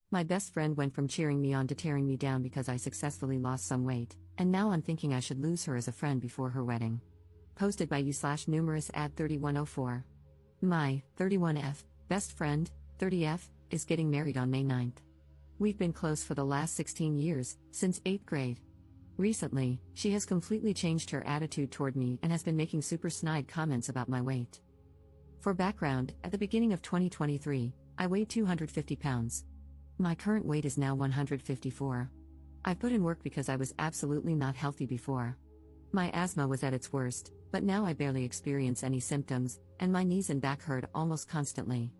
My best friend went from cheering me on to tearing me down because I successfully lost some weight, and now I'm thinking I should lose her as a friend before her wedding. Posted by you/numerous ad 3104. My 31F best friend, 30F, is getting married on May 9th. We've been close for the last 16 years, since 8th grade. Recently, she has completely changed her attitude toward me and has been making super snide comments about my weight. For background, at the beginning of 2023, I weighed 250 pounds. My current weight is now 154. I put in work because I was absolutely not healthy before. My asthma was at its worst, but now I barely experience any symptoms, and my knees and back hurt almost constantly.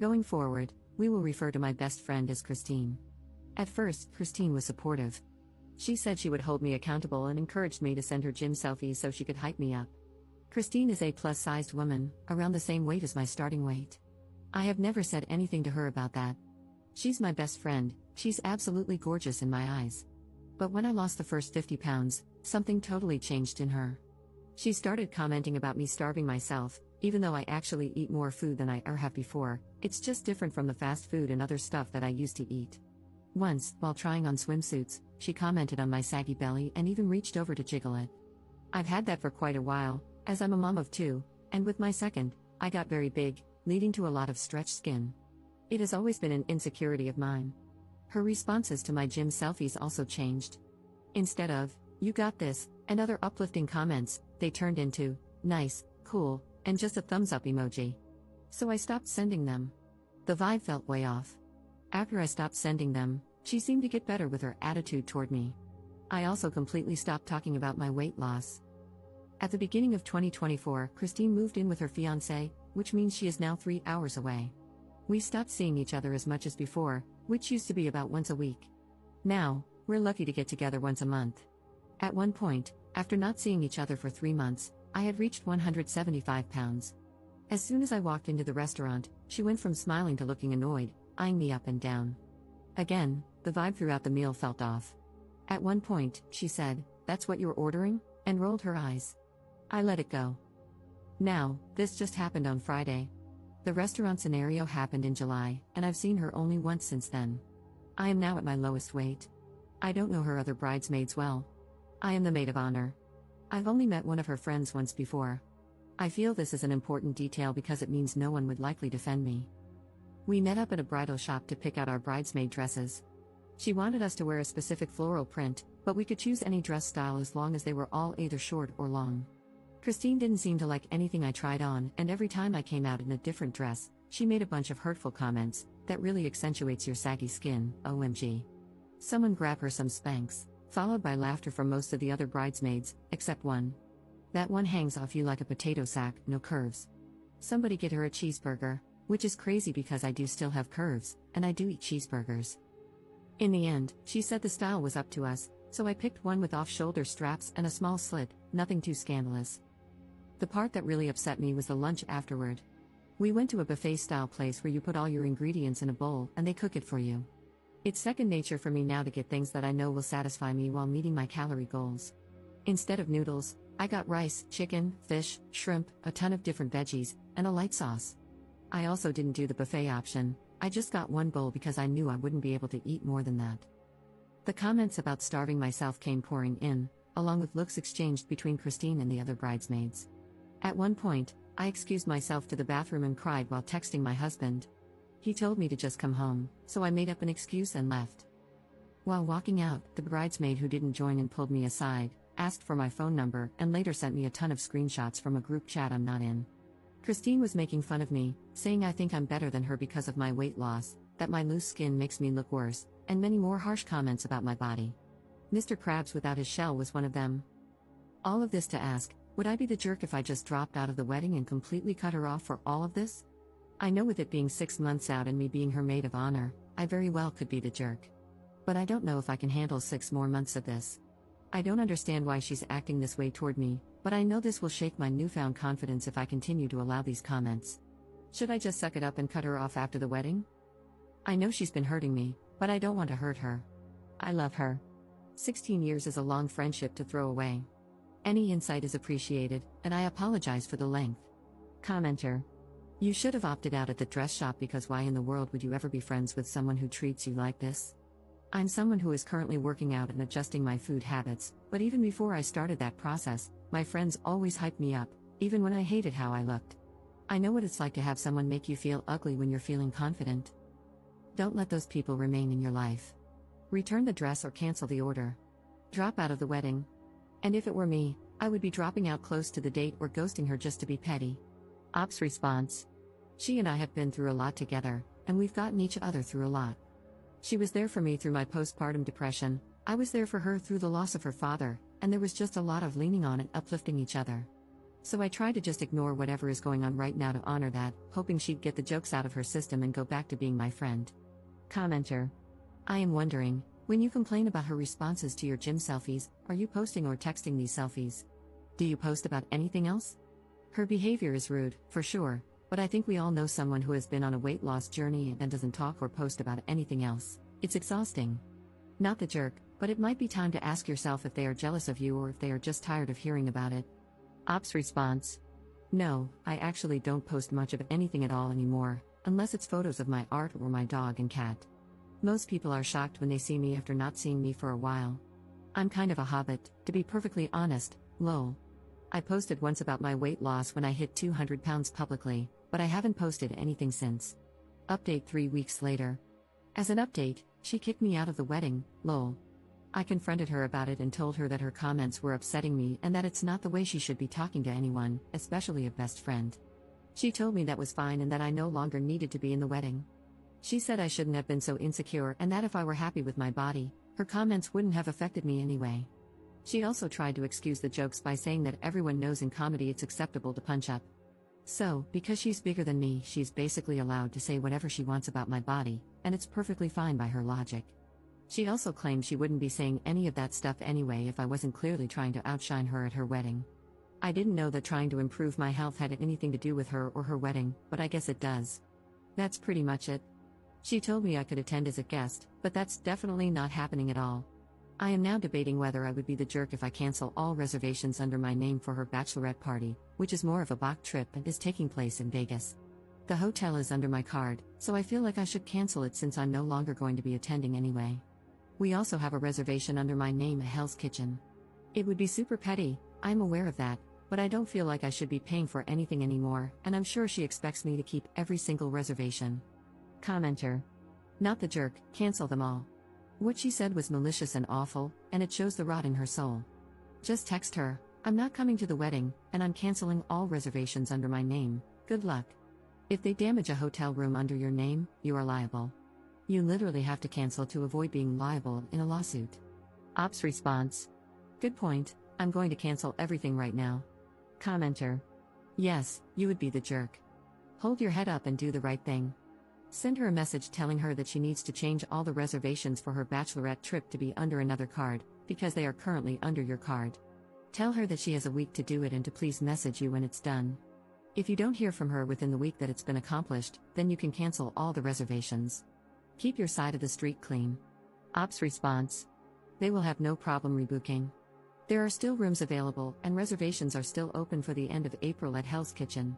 Going forward, we will refer to my best friend as Christine. At first, Christine was supportive. She said she would hold me accountable and encouraged me to send her gym selfies so she could hype me up. Christine is a plus-sized woman, around the same weight as my starting weight. I have never said anything to her about that. She's my best friend, she's absolutely gorgeous in my eyes. But when I lost the first 50 pounds, something totally changed in her. She started commenting about me starving myself, even though I actually eat more food than I ever have before. It's just different from the fast food and other stuff that I used to eat. Once, while trying on swimsuits, she commented on my saggy belly and even reached over to jiggle it. I've had that for quite a while, as I'm a mom of two, and with my second, I got very big, leading to a lot of stretched skin. It has always been an insecurity of mine. Her responses to my gym selfies also changed. Instead of, "You got this," and other uplifting comments, they turned into, "Nice, cool," and just a thumbs up emoji. So I stopped sending them. The vibe felt way off. After I stopped sending them, she seemed to get better with her attitude toward me. I also completely stopped talking about my weight loss. At the beginning of 2024, Christine moved in with her fiancé, which means she is now 3 hours away. We stopped seeing each other as much as before, which used to be about once a week. Now, we're lucky to get together once a month. At one point, after not seeing each other for 3 months, I had reached 175 pounds. As soon as I walked into the restaurant, she went from smiling to looking annoyed, eyeing me up and down. Again, the vibe throughout the meal felt off. At one point, she said, "That's what you're ordering?" and rolled her eyes. I let it go. Now, this just happened on Friday. The restaurant scenario happened in July, and I've seen her only once since then. I am now at my lowest weight. I don't know her other bridesmaids well. I am the maid of honor. I've only met one of her friends once before. I feel this is an important detail because it means no one would likely defend me. We met up at a bridal shop to pick out our bridesmaid dresses. She wanted us to wear a specific floral print, but we could choose any dress style as long as they were all either short or long. Christine didn't seem to like anything I tried on, and every time I came out in a different dress, she made a bunch of hurtful comments. "That really accentuates your saggy skin, OMG. Someone grab her some Spanx," followed by laughter from most of the other bridesmaids, except one. "That one hangs off you like a potato sack, no curves. Somebody get her a cheeseburger," which is crazy because I do still have curves, and I do eat cheeseburgers. In the end, she said the style was up to us, so I picked one with off-shoulder straps and a small slit, nothing too scandalous. The part that really upset me was the lunch afterward. We went to a buffet-style place where you put all your ingredients in a bowl and they cook it for you. It's second nature for me now to get things that I know will satisfy me while meeting my calorie goals. Instead of noodles, I got rice, chicken, fish, shrimp, a ton of different veggies, and a light sauce. I also didn't do the buffet option. I just got one bowl because I knew I wouldn't be able to eat more than that. The comments about starving myself came pouring in, along with looks exchanged between Christine and the other bridesmaids. At one point, I excused myself to the bathroom and cried while texting my husband. He told me to just come home, so I made up an excuse and left. While walking out, the bridesmaid who didn't join in pulled me aside, asked for my phone number, and later sent me a ton of screenshots from a group chat I'm not in. Christine was making fun of me, saying I think I'm better than her because of my weight loss, that my loose skin makes me look worse, and many more harsh comments about my body. Mr. Krabs without his shell was one of them. All of this to ask, would I be the jerk if I just dropped out of the wedding and completely cut her off for all of this? I know with it being 6 months out and me being her maid of honor, I very well could be the jerk. But I don't know if I can handle 6 more months of this. I don't understand why she's acting this way toward me, but I know this will shake my newfound confidence if I continue to allow these comments. Should I just suck it up and cut her off after the wedding? I know she's been hurting me, but I don't want to hurt her. I love her. 16 years is a long friendship to throw away. Any insight is appreciated, and I apologize for the length. Commenter. You should have opted out at the dress shop because why in the world would you ever be friends with someone who treats you like this? I'm someone who is currently working out and adjusting my food habits, but even before I started that process, my friends always hyped me up, even when I hated how I looked. I know what it's like to have someone make you feel ugly when you're feeling confident. Don't let those people remain in your life. Return the dress or cancel the order. Drop out of the wedding. And if it were me, I would be dropping out close to the date or ghosting her just to be petty. Ops response. She and I have been through a lot together, and we've gotten each other through a lot. She was there for me through my postpartum depression, I was there for her through the loss of her father, and there was just a lot of leaning on and uplifting each other. So I try to just ignore whatever is going on right now to honor that, hoping she'd get the jokes out of her system and go back to being my friend. Commenter. I am wondering, when you complain about her responses to your gym selfies, are you posting or texting these selfies? Do you post about anything else? Her behavior is rude, for sure, but I think we all know someone who has been on a weight loss journey and doesn't talk or post about anything else. It's exhausting. Not the jerk, but it might be time to ask yourself if they are jealous of you or if they are just tired of hearing about it. Ops response. No, I actually don't post much of anything at all anymore, unless it's photos of my art or my dog and cat. Most people are shocked when they see me after not seeing me for a while. I'm kind of a hobbit, to be perfectly honest, lol. I posted once about my weight loss when I hit 200 pounds publicly, but I haven't posted anything since. Update 3 weeks later. As an update, she kicked me out of the wedding, lol. I confronted her about it and told her that her comments were upsetting me and that it's not the way she should be talking to anyone, especially a best friend. She told me that was fine and that I no longer needed to be in the wedding. She said I shouldn't have been so insecure and that if I were happy with my body, her comments wouldn't have affected me anyway. She also tried to excuse the jokes by saying that everyone knows in comedy it's acceptable to punch up. So, because she's bigger than me, she's basically allowed to say whatever she wants about my body, and it's perfectly fine by her logic. She also claimed she wouldn't be saying any of that stuff anyway if I wasn't clearly trying to outshine her at her wedding. I didn't know that trying to improve my health had anything to do with her or her wedding, but I guess it does. That's pretty much it. She told me I could attend as a guest, but that's definitely not happening at all. I am now debating whether I would be the jerk if I cancel all reservations under my name for her bachelorette party, which is more of a Bach trip and is taking place in Vegas. The hotel is under my card, so I feel like I should cancel it since I'm no longer going to be attending anyway. We also have a reservation under my name at Hell's Kitchen. It would be super petty, I'm aware of that, but I don't feel like I should be paying for anything anymore, and I'm sure she expects me to keep every single reservation. Commenter. Not the jerk, cancel them all. What she said was malicious and awful, and it shows the rot in her soul. Just text her, I'm not coming to the wedding, and I'm canceling all reservations under my name, good luck. If they damage a hotel room under your name, you are liable. You literally have to cancel to avoid being liable in a lawsuit. Ops response. Good point, I'm going to cancel everything right now. Commenter. Yes, you would be the jerk. Hold your head up and do the right thing. Send her a message telling her that she needs to change all the reservations for her bachelorette trip to be under another card, because they are currently under your card. Tell her that she has a week to do it and to please message you when it's done. If you don't hear from her within the week that it's been accomplished, then you can cancel all the reservations. Keep your side of the street clean. Ops response. They will have no problem rebooking. There are still rooms available and reservations are still open for the end of April at Hell's Kitchen.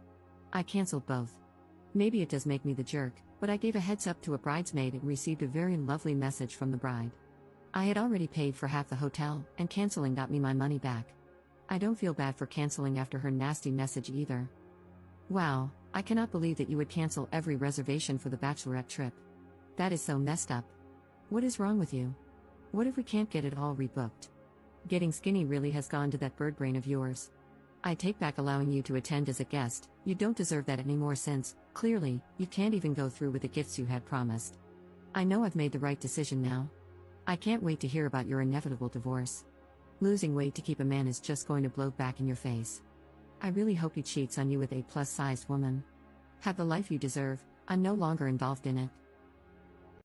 I canceled both. Maybe it does make me the jerk, but I gave a heads up to a bridesmaid and received a very lovely message from the bride. I had already paid for half the hotel, and canceling got me my money back. I don't feel bad for canceling after her nasty message either. Wow, I cannot believe that you would cancel every reservation for the bachelorette trip. That is so messed up. What is wrong with you? What if we can't get it all rebooked? Getting skinny really has gone to that bird brain of yours. I take back allowing you to attend as a guest, you don't deserve that anymore since, clearly, you can't even go through with the gifts you had promised. I know I've made the right decision now. I can't wait to hear about your inevitable divorce. Losing weight to keep a man is just going to blow back in your face. I really hope he cheats on you with a plus-sized woman. Have the life you deserve, I'm no longer involved in it.